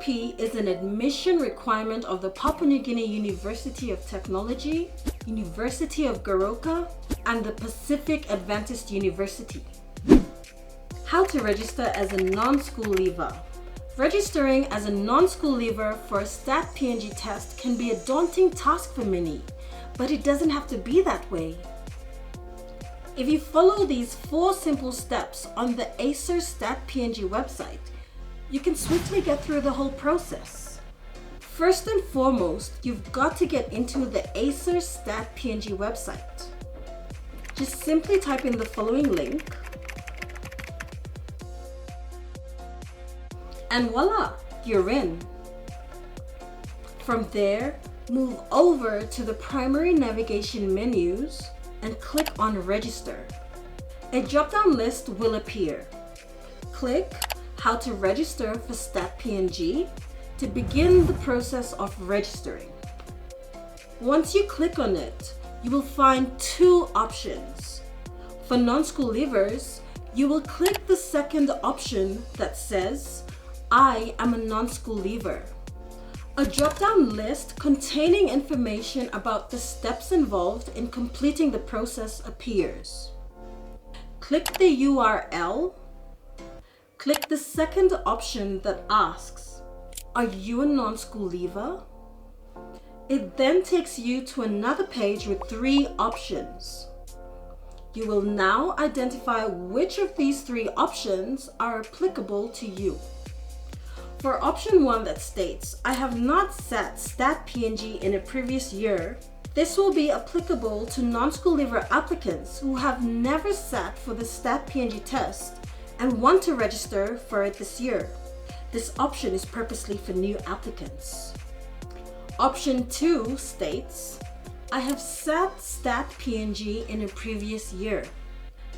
P is an admission requirement of the Papua New Guinea University of Technology, University of Goroka, and the Pacific Adventist University. How to register as a non-school leaver. Registering as a non-school leaver for a STAT PNG test can be a daunting task for many, but it doesn't have to be that way. If you follow these 4 simple steps on the ACER STAT PNG website, you can swiftly get through the whole process. First and foremost, you've got to get into the ACER STAT PNG website. Just simply type in the following link, and voila, you're in. From there, move over to the primary navigation menus and click on Register. A drop-down list will appear. Click How to register for STAT PNG to begin the process of registering. Once you click on it, you will find 2 options. For non-school leavers, you will click the second option that says, I am a non-school leaver. A drop-down list containing information about the steps involved in completing the process appears. Click the URL. Click the second option that asks, are you a non-school leaver? It then takes you to another page with 3 options. You will now identify which of these 3 options are applicable to you. For option 1 that states, I have not sat STAT PNG in a previous year, this will be applicable to non-school leaver applicants who have never sat for the STAT PNG test and want to register for it this year. This option is purposely for new applicants. Option 2 states, I have sat STAT PNG in a previous year.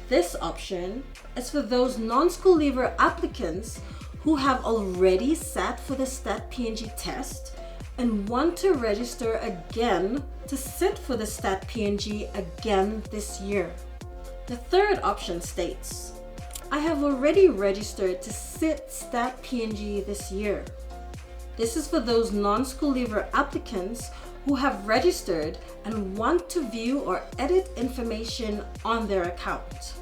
This option is for those non-school leaver applicants who have already sat for the STAT PNG test and want to register again to sit for the STAT PNG again this year. The third option states, I have already registered to sit STAT PNG this year. This is for those non-school leaver applicants who have registered and want to view or edit information on their account.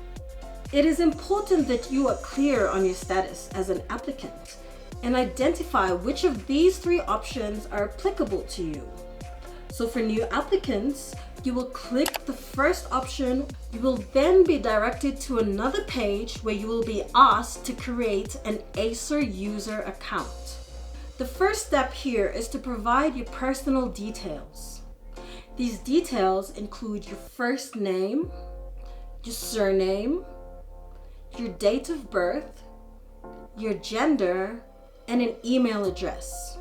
It is important that you are clear on your status as an applicant and identify which of these 3 options are applicable to you. So for new applicants, you will click the first option. You will then be directed to another page where you will be asked to create an ACER user account. The first step here is to provide your personal details. These details include your first name, your surname, your date of birth, your gender, and an email address.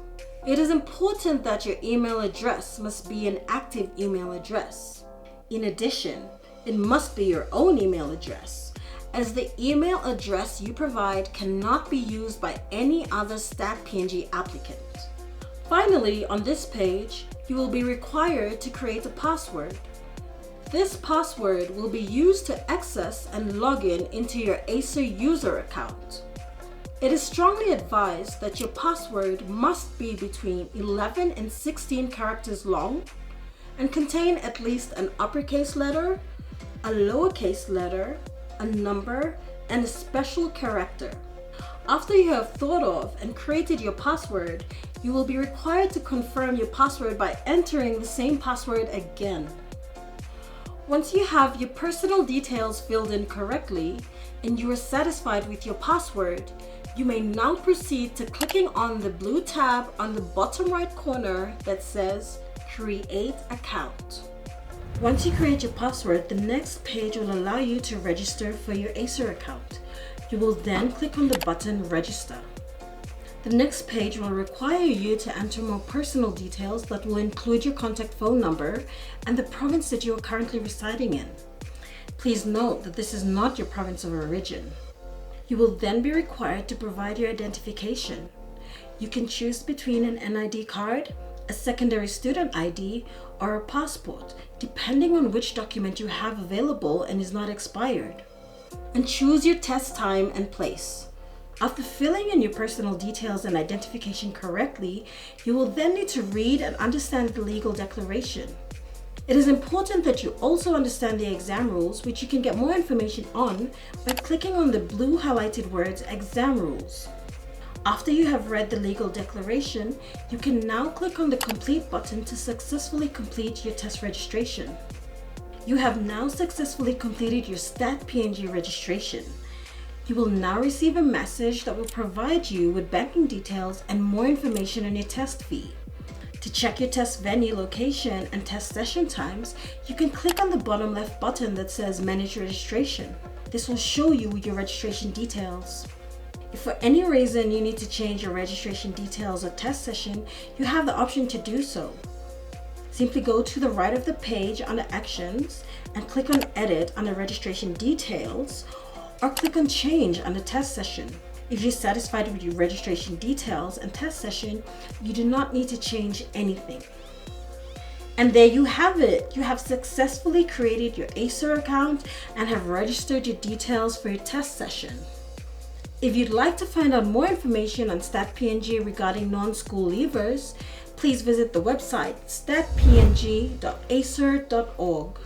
It is important that your email address must be an active email address. In addition, it must be your own email address, as the email address you provide cannot be used by any other STAT PNG applicant. Finally, on this page, you will be required to create a password. This password will be used to access and log in into your ACER user account. It is strongly advised that your password must be between 11 and 16 characters long and contain at least an uppercase letter, a lowercase letter, a number, and a special character. After you have thought of and created your password, you will be required to confirm your password by entering the same password again. Once you have your personal details filled in correctly and you are satisfied with your password, you may now proceed to clicking on the blue tab on the bottom right corner that says Create Account. Once you create your password, the next page will allow you to register for your ACER account. You will then click on the button Register. The next page will require you to enter more personal details that will include your contact phone number and the province that you are currently residing in. Please note that this is not your province of origin. You will then be required to provide your identification. You can choose between an NID card, a secondary student ID, or a passport, depending on which document you have available and is not expired. And choose your test time and place. After filling in your personal details and identification correctly, you will then need to read and understand the legal declaration. It is important that you also understand the exam rules, which you can get more information on by clicking on the blue highlighted words Exam Rules. After you have read the legal declaration, you can now click on the Complete button to successfully complete your test registration. You have now successfully completed your STAT PNG registration. You will now receive a message that will provide you with banking details and more information on your test fee. To check your test venue location and test session times, you can click on the bottom left button that says Manage Registration. This will show you your registration details. If for any reason you need to change your registration details or test session, you have the option to do so. Simply go to the right of the page under Actions and click on Edit under Registration Details, or click on Change under Test Session. If you're satisfied with your registration details and test session, you do not need to change anything. And there you have it. You have successfully created your ACER account and have registered your details for your test session. If you'd like to find out more information on STAT PNG regarding non-school leavers, please visit the website statpng.acer.org.